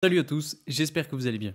Salut à tous, j'espère que vous allez bien.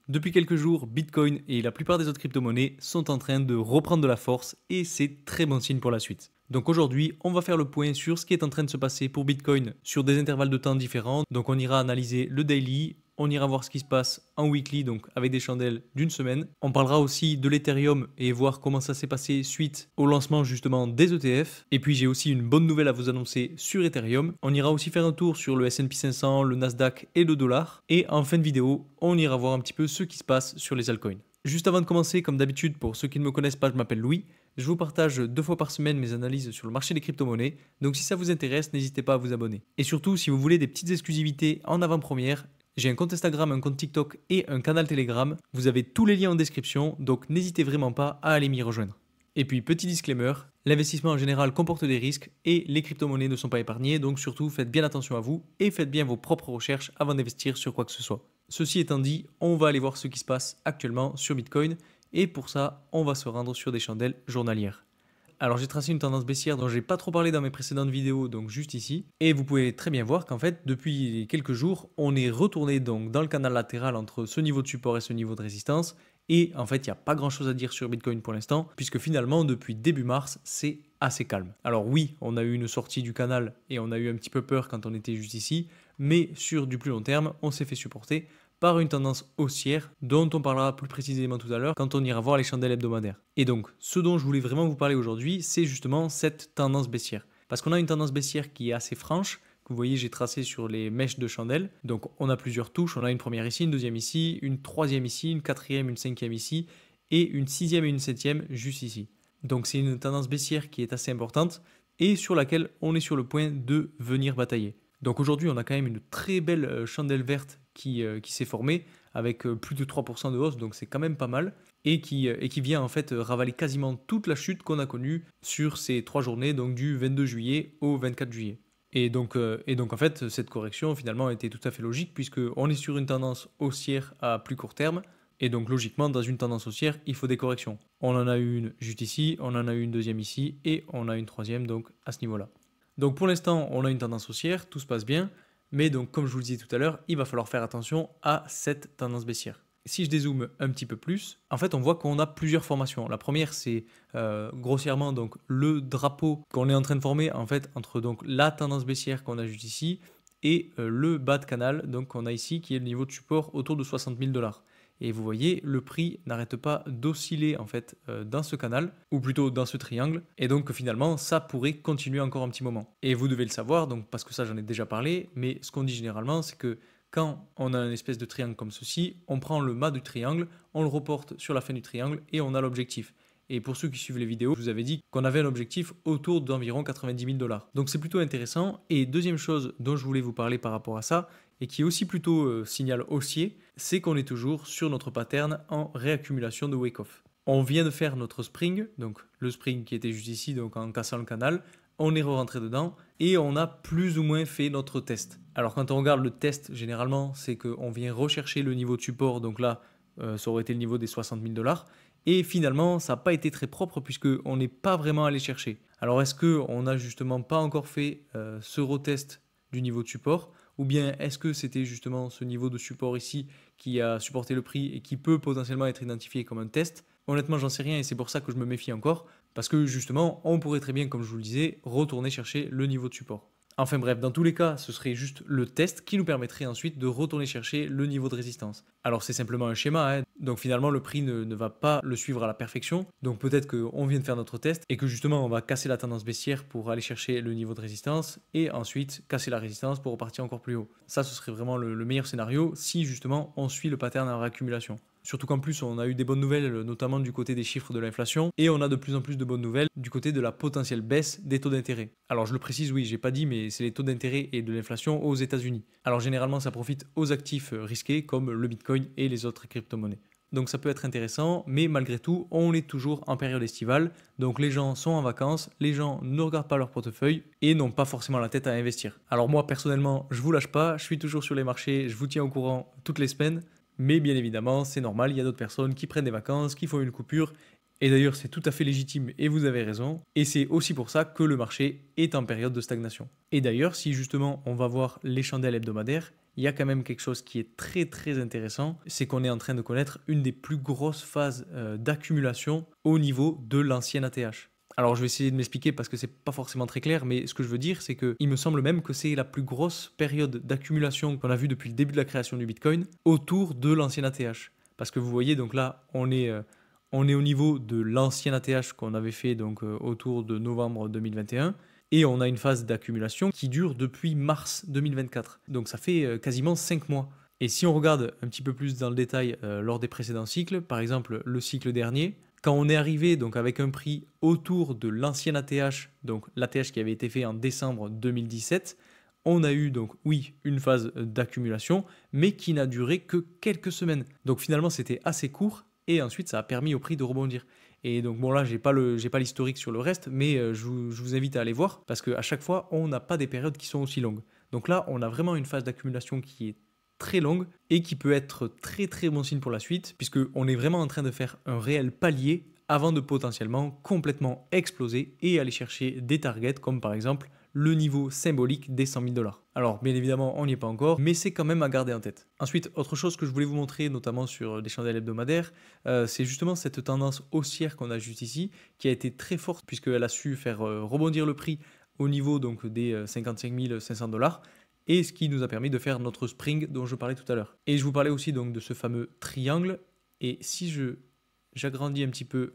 Depuis quelques jours, Bitcoin et la plupart des autres crypto-monnaies sont en train de reprendre de la force et c'est très bon signe pour la suite. Donc aujourd'hui, on va faire le point sur ce qui est en train de se passer pour Bitcoin sur des intervalles de temps différents. Donc on ira analyser le daily, on ira voir ce qui se passe en weekly, donc avec des chandelles d'une semaine. On parlera aussi de l'Ethereum et voir comment ça s'est passé suite au lancement justement des ETF. Et puis j'ai aussi une bonne nouvelle à vous annoncer sur Ethereum. On ira aussi faire un tour sur le S&P 500, le Nasdaq et le dollar. Et en fin de vidéo, on ira voir un petit peu ce qui se passe sur les altcoins. Juste avant de commencer, comme d'habitude, pour ceux qui ne me connaissent pas, je m'appelle Louis. Je vous partage 2 fois par semaine mes analyses sur le marché des crypto-monnaies, donc si ça vous intéresse, n'hésitez pas à vous abonner. Et surtout, si vous voulez des petites exclusivités en avant-première, j'ai un compte Instagram, un compte TikTok et un canal Telegram. Vous avez tous les liens en description, donc n'hésitez vraiment pas à aller m'y rejoindre. Et puis, petit disclaimer, l'investissement en général comporte des risques et les crypto-monnaies ne sont pas épargnées, donc surtout faites bien attention à vous et faites bien vos propres recherches avant d'investir sur quoi que ce soit. Ceci étant dit, on va aller voir ce qui se passe actuellement sur Bitcoin et pour ça, on va se rendre sur des chandelles journalières. Alors j'ai tracé une tendance baissière dont j'ai pas trop parlé dans mes précédentes vidéos, donc juste ici. Et vous pouvez très bien voir qu'en fait, depuis quelques jours, on est retourné donc dans le canal latéral entre ce niveau de support et ce niveau de résistance. Et en fait, il n'y a pas grand chose à dire sur Bitcoin pour l'instant, puisque finalement, depuis début mars, c'est assez calme. Alors oui, on a eu une sortie du canal et on a eu un petit peu peur quand on était juste ici, mais sur du plus long terme, on s'est fait supporter par une tendance haussière dont on parlera plus précisément tout à l'heure quand on ira voir les chandelles hebdomadaires. Et donc, ce dont je voulais vraiment vous parler aujourd'hui, c'est justement cette tendance baissière. Parce qu'on a une tendance baissière qui est assez franche, que vous voyez j'ai tracé sur les mèches de chandelle. Donc on a plusieurs touches, on a une première ici, une deuxième ici, une troisième ici, une quatrième, une cinquième ici, et une sixième et une septième juste ici. Donc c'est une tendance baissière qui est assez importante et sur laquelle on est sur le point de venir batailler. Donc aujourd'hui, on a quand même une très belle chandelle verte qui s'est formée avec plus de 3% de hausse, donc c'est quand même pas mal, et qui vient en fait ravaler quasiment toute la chute qu'on a connue sur ces 3 journées, donc du 22 juillet au 24 juillet. Et donc en fait, cette correction finalement était tout à fait logique puisqu'on est sur une tendance haussière à plus court terme, et donc logiquement, dans une tendance haussière, il faut des corrections. On en a eu une juste ici, on en a eu une deuxième ici, et on a une troisième donc à ce niveau-là. Donc pour l'instant, on a une tendance haussière, tout se passe bien, mais donc comme je vous le disais tout à l'heure, il va falloir faire attention à cette tendance baissière. Si je dézoome un petit peu plus, en fait on voit qu'on a plusieurs formations. La première c'est grossièrement donc le drapeau qu'on est en train de former en fait entre donc la tendance baissière qu'on a juste ici et le bas de canal donc qu'on a ici qui est le niveau de support autour de 60 000 $. Et vous voyez, le prix n'arrête pas d'osciller en fait dans ce canal, ou plutôt dans ce triangle, et donc finalement ça pourrait continuer encore un petit moment. Et vous devez le savoir, donc parce que ça j'en ai déjà parlé, mais ce qu'on dit généralement c'est que quand on a une espèce de triangle comme ceci, on prend le mât du triangle, on le reporte sur la fin du triangle et on a l'objectif. Et pour ceux qui suivent les vidéos, je vous avais dit qu'on avait un objectif autour d'environ 90 000 $. Donc c'est plutôt intéressant. Et deuxième chose dont je voulais vous parler par rapport à ça, et qui est aussi plutôt signal haussier, c'est qu'on est toujours sur notre pattern en réaccumulation de wake-off. On vient de faire notre spring, donc le spring qui était juste ici, donc en cassant le canal, on est rentré dedans et on a plus ou moins fait notre test. Alors quand on regarde le test, généralement, c'est qu'on vient rechercher le niveau de support, donc là, ça aurait été le niveau des 60 000 $, et finalement, ça n'a pas été très propre puisqu'on n'est pas vraiment allé chercher. Alors est-ce qu'on n'a justement pas encore fait ce retest du niveau de support, ou bien est-ce que c'était justement ce niveau de support ici qui a supporté le prix et qui peut potentiellement être identifié comme un test? Honnêtement, j'en sais rien et c'est pour ça que je me méfie encore, parce que justement, on pourrait très bien, comme je vous le disais, retourner chercher le niveau de support. Enfin bref, dans tous les cas, ce serait juste le test qui nous permettrait ensuite de retourner chercher le niveau de résistance. Alors c'est simplement un schéma, hein. Donc finalement le prix ne va pas le suivre à la perfection. Donc peut-être qu'on vient de faire notre test et que justement on va casser la tendance baissière pour aller chercher le niveau de résistance et ensuite casser la résistance pour repartir encore plus haut. Ça ce serait vraiment le meilleur scénario si justement on suit le pattern en réaccumulation. Surtout qu'en plus, on a eu des bonnes nouvelles, notamment du côté des chiffres de l'inflation, et on a de plus en plus de bonnes nouvelles du côté de la potentielle baisse des taux d'intérêt. Alors je le précise, oui, j'ai pas dit, mais c'est les taux d'intérêt et de l'inflation aux États-Unis. Alors généralement, ça profite aux actifs risqués comme le Bitcoin et les autres crypto-monnaies. Donc ça peut être intéressant, mais malgré tout, on est toujours en période estivale, donc les gens sont en vacances, les gens ne regardent pas leur portefeuille et n'ont pas forcément la tête à investir. Alors moi, personnellement, je vous lâche pas, je suis toujours sur les marchés, je vous tiens au courant toutes les semaines. Mais bien évidemment, c'est normal, il y a d'autres personnes qui prennent des vacances, qui font une coupure. Et d'ailleurs, c'est tout à fait légitime et vous avez raison. Et c'est aussi pour ça que le marché est en période de stagnation. Et d'ailleurs, si justement on va voir les chandelles hebdomadaires, il y a quand même quelque chose qui est très très intéressant, c'est qu'on est en train de connaître une des plus grosses phases d'accumulation au niveau de l'ancien ATH. Alors je vais essayer de m'expliquer parce que c'est pas forcément très clair, mais ce que je veux dire c'est que il me semble même que c'est la plus grosse période d'accumulation qu'on a vue depuis le début de la création du Bitcoin autour de l'ancien ATH. Parce que vous voyez, donc là on est au niveau de l'ancien ATH qu'on avait fait donc autour de novembre 2021. Et on a une phase d'accumulation qui dure depuis mars 2024. Donc ça fait quasiment 5 mois. Et si on regarde un petit peu plus dans le détail lors des précédents cycles, par exemple le cycle dernier, quand on est arrivé donc avec un prix autour de l'ancien ATH, donc l'ATH qui avait été fait en décembre 2017, on a eu donc oui une phase d'accumulation, mais qui n'a duré que quelques semaines. Donc finalement c'était assez court et ensuite ça a permis au prix de rebondir. Et donc bon là, j'ai pas l'historique sur le reste, mais je vous invite à aller voir parce qu'à chaque fois, on n'a pas des périodes qui sont aussi longues. Donc là, on a vraiment une phase d'accumulation qui est très longue et qui peut être très très bon signe pour la suite puisqu'on est vraiment en train de faire un réel palier avant de potentiellement complètement exploser et aller chercher des targets comme par exemple le niveau symbolique des 100 000 $. Alors bien évidemment on n'y est pas encore, mais c'est quand même à garder en tête. Ensuite, autre chose que je voulais vous montrer, notamment sur des chandelles hebdomadaires, c'est justement cette tendance haussière qu'on a juste ici, qui a été très forte puisqu'elle a su faire rebondir le prix au niveau donc des 55 500 $, et ce qui nous a permis de faire notre spring dont je parlais tout à l'heure. Et je vous parlais aussi donc de ce fameux triangle, et si j'agrandis un petit peu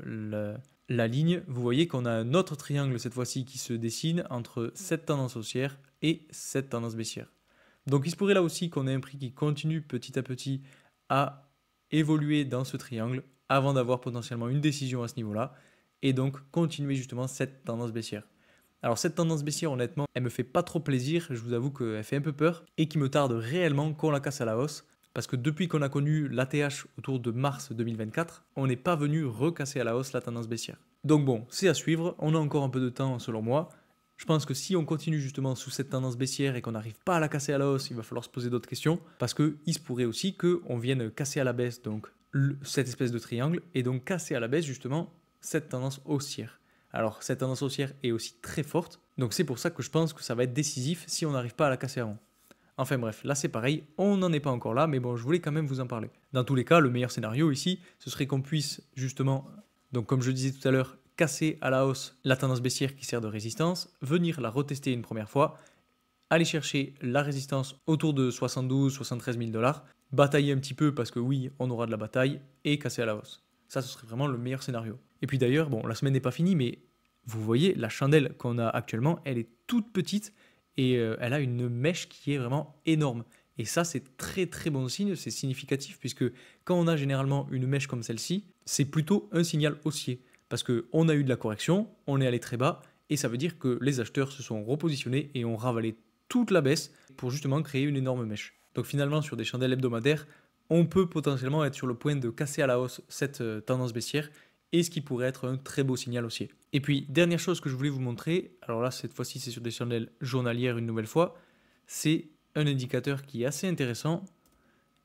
la ligne, vous voyez qu'on a un autre triangle cette fois-ci qui se dessine entre cette tendance haussière et cette tendance baissière. Donc il se pourrait là aussi qu'on ait un prix qui continue petit à petit à évoluer dans ce triangle avant d'avoir potentiellement une décision à ce niveau-là et donc continuer justement cette tendance baissière. Alors cette tendance baissière, honnêtement, elle me fait pas trop plaisir, je vous avoue qu'elle fait un peu peur et qu'il me tarde réellement qu'on la casse à la hausse. Parce que depuis qu'on a connu l'ATH autour de mars 2024, on n'est pas venu recasser à la hausse la tendance baissière. Donc bon, c'est à suivre, on a encore un peu de temps selon moi. Je pense que si on continue justement sous cette tendance baissière et qu'on n'arrive pas à la casser à la hausse, il va falloir se poser d'autres questions. Parce qu'il se pourrait aussi qu'on vienne casser à la baisse donc cette espèce de triangle et donc casser à la baisse justement cette tendance haussière. Alors cette tendance haussière est aussi très forte, donc c'est pour ça que je pense que ça va être décisif si on n'arrive pas à la casser avant. Enfin bref, là c'est pareil, on n'en est pas encore là, mais bon, je voulais quand même vous en parler. Dans tous les cas, le meilleur scénario ici, ce serait qu'on puisse justement, donc comme je disais tout à l'heure, casser à la hausse la tendance baissière qui sert de résistance, venir la retester une première fois, aller chercher la résistance autour de 72-73 000 $, batailler un petit peu parce que oui, on aura de la bataille, et casser à la hausse. Ça, ce serait vraiment le meilleur scénario. Et puis d'ailleurs, bon, la semaine n'est pas finie, mais vous voyez, la chandelle qu'on a actuellement, elle est toute petite, et elle a une mèche qui est vraiment énorme. Et ça, c'est très très bon signe, c'est significatif, puisque quand on a généralement une mèche comme celle-ci, c'est plutôt un signal haussier. Parce qu'on a eu de la correction, on est allé très bas, et ça veut dire que les acheteurs se sont repositionnés et ont ravalé toute la baisse pour justement créer une énorme mèche. Donc finalement, sur des chandelles hebdomadaires, on peut potentiellement être sur le point de casser à la hausse cette tendance baissière, et ce qui pourrait être un très beau signal haussier. Et puis, dernière chose que je voulais vous montrer, alors là, cette fois-ci, c'est sur des chandelles journalières une nouvelle fois, c'est un indicateur qui est assez intéressant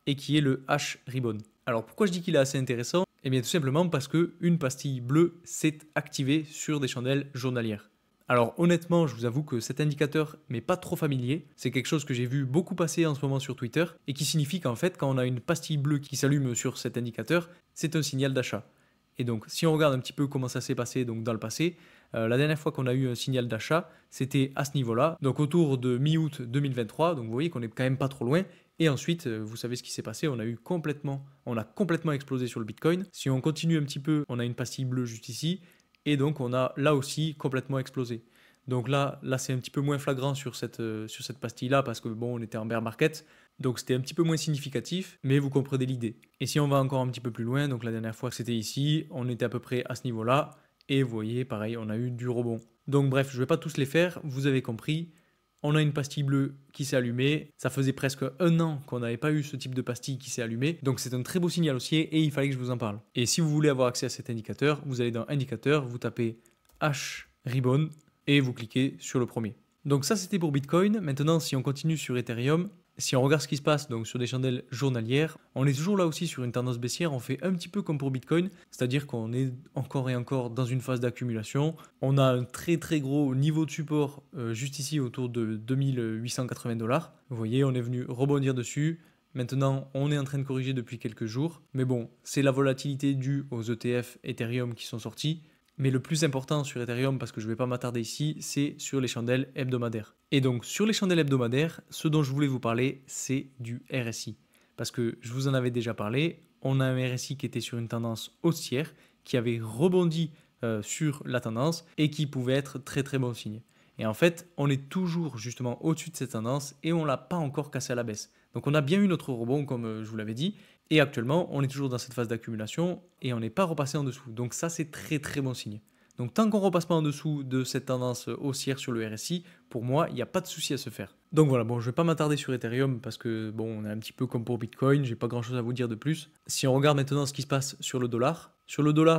et qui est le H-Ribbon. Alors, pourquoi je dis qu'il est assez intéressant? Eh bien, tout simplement parce qu'une pastille bleue s'est activée sur des chandelles journalières. Alors, honnêtement, je vous avoue que cet indicateur m'est pas trop familier. C'est quelque chose que j'ai vu beaucoup passer en ce moment sur Twitter et qui signifie qu'en fait, quand on a une pastille bleue qui s'allume sur cet indicateur, c'est un signal d'achat. Et donc, si on regarde un petit peu comment ça s'est passé donc dans le passé, la dernière fois qu'on a eu un signal d'achat, c'était à ce niveau-là, donc autour de mi-août 2023. Donc, vous voyez qu'on est quand même pas trop loin. Et ensuite, vous savez ce qui s'est passé, on a complètement explosé sur le Bitcoin. Si on continue un petit peu, on a une pastille bleue juste ici, et donc on a là aussi complètement explosé. Donc là c'est un petit peu moins flagrant sur cette pastille-là parce que bon, on était en bear market. Donc c'était un petit peu moins significatif, mais vous comprenez l'idée. Et si on va encore un petit peu plus loin, donc la dernière fois c'était ici, on était à peu près à ce niveau-là, et vous voyez, pareil, on a eu du rebond. Donc bref, je ne vais pas tous les faire, vous avez compris. On a une pastille bleue qui s'est allumée, ça faisait presque 1 an qu'on n'avait pas eu ce type de pastille qui s'est allumée, donc c'est un très beau signal haussier et il fallait que je vous en parle. Et si vous voulez avoir accès à cet indicateur, vous allez dans indicateur, vous tapez H-Ribbon et vous cliquez sur le premier. Donc ça c'était pour Bitcoin. Maintenant si on continue sur Ethereum, Si on regarde ce qui se passe donc sur des chandelles journalières, on est toujours là aussi sur une tendance baissière, on fait un petit peu comme pour Bitcoin, c'est-à-dire qu'on est encore et encore dans une phase d'accumulation. On a un très très gros niveau de support juste ici autour de 2880 $. Vous voyez, on est venu rebondir dessus. Maintenant, on est en train de corriger depuis quelques jours. Mais bon, c'est la volatilité due aux ETF Ethereum qui sont sortis. Mais le plus important sur Ethereum, parce que je ne vais pas m'attarder ici, c'est sur les chandelles hebdomadaires. Et donc sur les chandelles hebdomadaires, ce dont je voulais vous parler, c'est du RSI. Parce que je vous en avais déjà parlé, on a un RSI qui était sur une tendance haussière, qui avait rebondi sur la tendance et qui pouvait être très très bon signe. Et en fait, on est toujours justement au-dessus de cette tendance et on ne l'a pas encore cassé à la baisse. Donc on a bien eu notre rebond comme je vous l'avais dit. Et actuellement, on est toujours dans cette phase d'accumulation et on n'est pas repassé en dessous. Donc ça, c'est très très bon signe. Donc tant qu'on ne repasse pas en dessous de cette tendance haussière sur le RSI, pour moi, il n'y a pas de souci à se faire. Donc voilà, bon, je ne vais pas m'attarder sur Ethereum parce que bon, on est un petit peu comme pour Bitcoin, j'ai pas grand chose à vous dire de plus. Si on regarde maintenant ce qui se passe sur le dollar,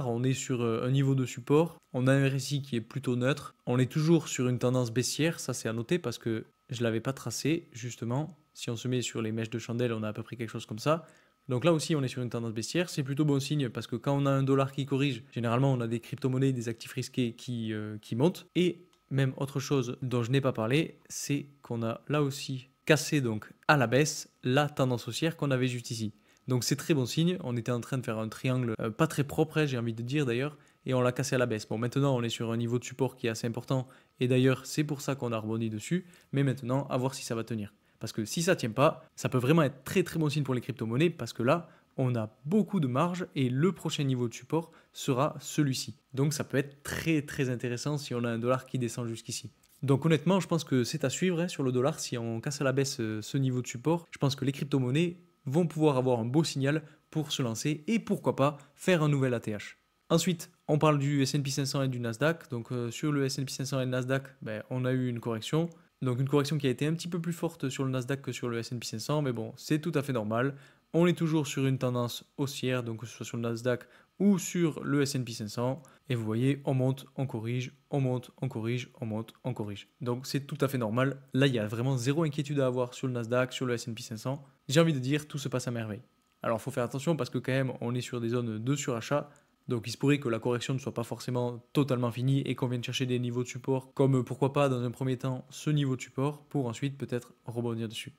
on est sur un niveau de support, on a un RSI qui est plutôt neutre, on est toujours sur une tendance baissière, ça c'est à noter parce que je ne l'avais pas tracé justement. Si on se met sur les mèches de chandelle, on a à peu près quelque chose comme ça. Donc là aussi, on est sur une tendance baissière. C'est plutôt bon signe parce que quand on a un dollar qui corrige, généralement, on a des crypto-monnaies, des actifs risqués qui montent. Et même autre chose dont je n'ai pas parlé, c'est qu'on a là aussi cassé donc à la baisse la tendance haussière qu'on avait juste ici. Donc c'est très bon signe. On était en train de faire un triangle pas très propre, j'ai envie de dire d'ailleurs, et on l'a cassé à la baisse. Bon, maintenant, on est sur un niveau de support qui est assez important. Et d'ailleurs, c'est pour ça qu'on a rebondi dessus. Mais maintenant, à voir si ça va tenir. Parce que si ça ne tient pas, ça peut vraiment être très très bon signe pour les crypto-monnaies parce que là, on a beaucoup de marge et le prochain niveau de support sera celui-ci. Donc ça peut être très très intéressant si on a un dollar qui descend jusqu'ici. Donc honnêtement, je pense que c'est à suivre sur le dollar. Si on casse à la baisse ce niveau de support, je pense que les crypto-monnaies vont pouvoir avoir un beau signal pour se lancer et pourquoi pas faire un nouvel ATH. Ensuite, on parle du S&P 500 et du Nasdaq. Donc sur le S&P 500 et le Nasdaq, on a eu une correction. Donc une correction qui a été un petit peu plus forte sur le Nasdaq que sur le S&P 500, mais bon, c'est tout à fait normal. On est toujours sur une tendance haussière, donc que ce soit sur le Nasdaq ou sur le S&P 500. Et vous voyez, on monte, on corrige, on monte, on corrige, on monte, on corrige. Donc c'est tout à fait normal. Là, il y a vraiment zéro inquiétude à avoir sur le Nasdaq, sur le S&P 500. J'ai envie de dire, tout se passe à merveille. Alors il faut faire attention parce que quand même, on est sur des zones de surachat. Donc il se pourrait que la correction ne soit pas forcément totalement finie et qu'on vienne chercher des niveaux de support, comme pourquoi pas dans un premier temps ce niveau de support, pour ensuite peut-être rebondir dessus.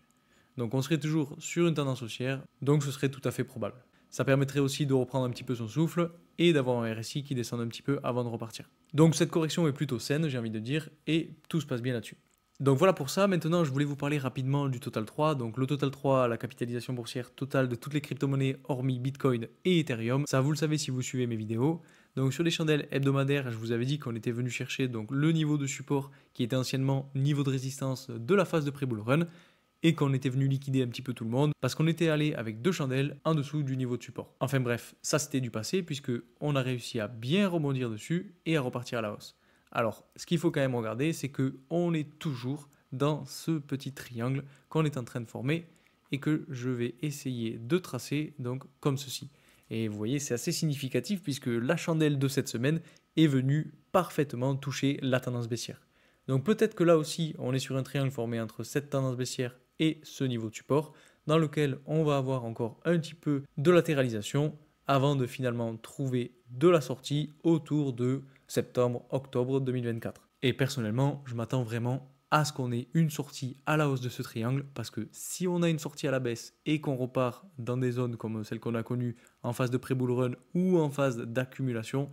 Donc on serait toujours sur une tendance haussière, donc ce serait tout à fait probable. Ça permettrait aussi de reprendre un petit peu son souffle et d'avoir un RSI qui descende un petit peu avant de repartir. Donc cette correction est plutôt saine, j'ai envie de dire, et tout se passe bien là-dessus. Donc voilà pour ça. Maintenant, je voulais vous parler rapidement du Total 3. Donc le Total 3, la capitalisation boursière totale de toutes les crypto-monnaies hormis Bitcoin et Ethereum. Ça, vous le savez si vous suivez mes vidéos. Donc sur les chandelles hebdomadaires, je vous avais dit qu'on était venu chercher donc le niveau de support qui était anciennement niveau de résistance de la phase de pré-bull run et qu'on était venu liquider un petit peu tout le monde parce qu'on était allé avec 2 chandelles en dessous du niveau de support. Enfin bref, ça c'était du passé puisque on a réussi à bien rebondir dessus et à repartir à la hausse. Alors, ce qu'il faut quand même regarder, c'est qu'on est toujours dans ce petit triangle qu'on est en train de former et que je vais essayer de tracer donc comme ceci. Et vous voyez, c'est assez significatif puisque la chandelle de cette semaine est venue parfaitement toucher la tendance baissière. Donc peut-être que là aussi, on est sur un triangle formé entre cette tendance baissière et ce niveau de support dans lequel on va avoir encore un petit peu de latéralisation avant de finalement trouver de la sortie autour de septembre-octobre 2024. Et personnellement, je m'attends vraiment à ce qu'on ait une sortie à la hausse de ce triangle parce que si on a une sortie à la baisse et qu'on repart dans des zones comme celle qu'on a connue en phase de pré-bull run ou en phase d'accumulation,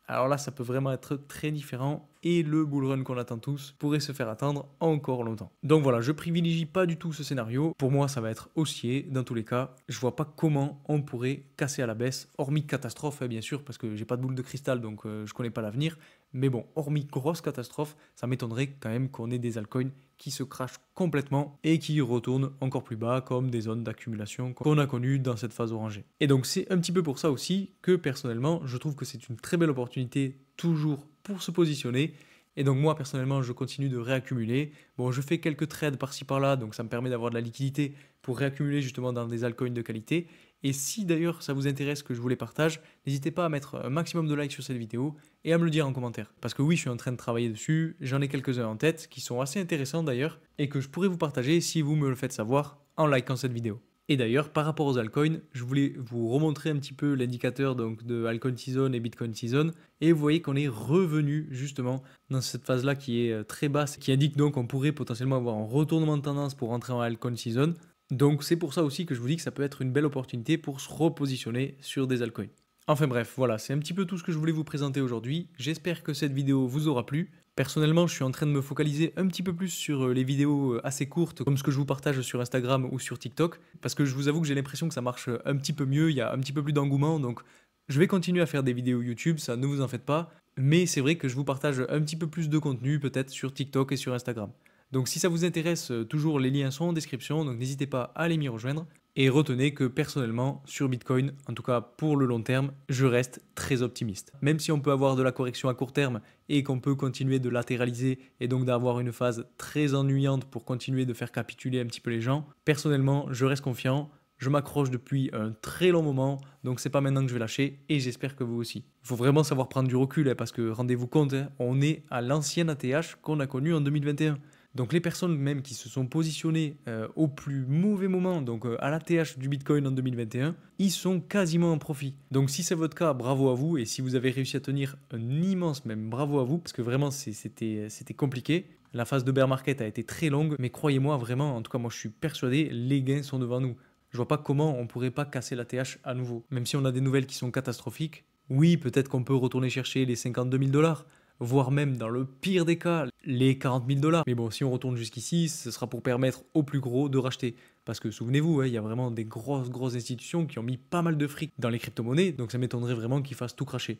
alors là, ça peut vraiment être très différent et le bull run qu'on attend tous pourrait se faire attendre encore longtemps. Donc voilà, je privilégie pas du tout ce scénario. Pour moi, ça va être haussier dans tous les cas. Je vois pas comment on pourrait casser à la baisse, hormis catastrophe, bien sûr, parce que j'ai pas de boule de cristal, donc je connais pas l'avenir. Mais bon, hormis grosse catastrophe, ça m'étonnerait quand même qu'on ait des altcoins qui se crachent complètement et qui retournent encore plus bas comme des zones d'accumulation qu'on a connues dans cette phase orangée. Et donc c'est un petit peu pour ça aussi que personnellement je trouve que c'est une très belle opportunité toujours pour se positionner Et donc moi personnellement je continue de réaccumuler. Bon, je fais quelques trades par-ci par-là, donc ça me permet d'avoir de la liquidité pour réaccumuler justement dans des altcoins de qualité. Et si d'ailleurs ça vous intéresse que je vous les partage, n'hésitez pas à mettre un maximum de likes sur cette vidéo et à me le dire en commentaire. Parce que oui, je suis en train de travailler dessus, j'en ai quelques-uns en tête qui sont assez intéressants d'ailleurs et que je pourrais vous partager si vous me le faites savoir en likant cette vidéo. Et d'ailleurs, par rapport aux altcoins, je voulais vous remontrer un petit peu l'indicateur donc de Altcoin Season et Bitcoin Season. Et vous voyez qu'on est revenu justement dans cette phase-là qui est très basse, qui indique donc qu'on pourrait potentiellement avoir un retournement de tendance pour rentrer en Altcoin Season. Donc c'est pour ça aussi que je vous dis que ça peut être une belle opportunité pour se repositionner sur des altcoins. Enfin bref, voilà, c'est un petit peu tout ce que je voulais vous présenter aujourd'hui. J'espère que cette vidéo vous aura plu. Personnellement, je suis en train de me focaliser un petit peu plus sur les vidéos assez courtes, comme ce que je vous partage sur Instagram ou sur TikTok, parce que je vous avoue que j'ai l'impression que ça marche un petit peu mieux, il y a un petit peu plus d'engouement, donc je vais continuer à faire des vidéos YouTube, ça ne vous en faites pas, mais c'est vrai que je vous partage un petit peu plus de contenu peut-être sur TikTok et sur Instagram. Donc si ça vous intéresse, toujours les liens sont en description, donc n'hésitez pas à aller m'y rejoindre. Et retenez que personnellement, sur Bitcoin, en tout cas pour le long terme, je reste très optimiste. Même si on peut avoir de la correction à court terme et qu'on peut continuer de latéraliser et donc d'avoir une phase très ennuyante pour continuer de faire capituler un petit peu les gens, personnellement, je reste confiant. Je m'accroche depuis un très long moment, donc c'est pas maintenant que je vais lâcher et j'espère que vous aussi. Il faut vraiment savoir prendre du recul parce que rendez-vous compte, on est à l'ancienne ATH qu'on a connue en 2021. Donc les personnes même qui se sont positionnées au plus mauvais moment, donc à l'ATH du Bitcoin en 2021, ils sont quasiment en profit. Donc si c'est votre cas, bravo à vous. Et si vous avez réussi à tenir un immense même bravo à vous, parce que vraiment c'était compliqué. La phase de bear market a été très longue, mais croyez-moi vraiment, en tout cas moi je suis persuadé, les gains sont devant nous. Je vois pas comment on pourrait pas casser l'ATH à nouveau. Même si on a des nouvelles qui sont catastrophiques, oui, peut-être qu'on peut retourner chercher les 52 000 $, voire même dans le pire des cas, les 40 000 $. Mais bon, si on retourne jusqu'ici, ce sera pour permettre aux plus gros de racheter. Parce que souvenez-vous, il y a vraiment des grosses institutions qui ont mis pas mal de fric dans les crypto-monnaies, donc ça m'étonnerait vraiment qu'ils fassent tout cracher.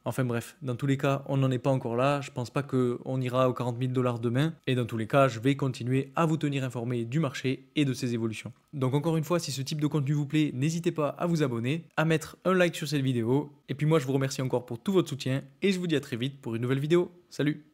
Enfin bref, dans tous les cas, on n'en est pas encore là. Je pense pas qu'on ira aux 40 000 $ demain. Et dans tous les cas, je vais continuer à vous tenir informé du marché et de ses évolutions. Donc encore une fois, si ce type de contenu vous plaît, n'hésitez pas à vous abonner, à mettre un like sur cette vidéo. Et puis moi, je vous remercie encore pour tout votre soutien et je vous dis à très vite pour une nouvelle vidéo. Salut!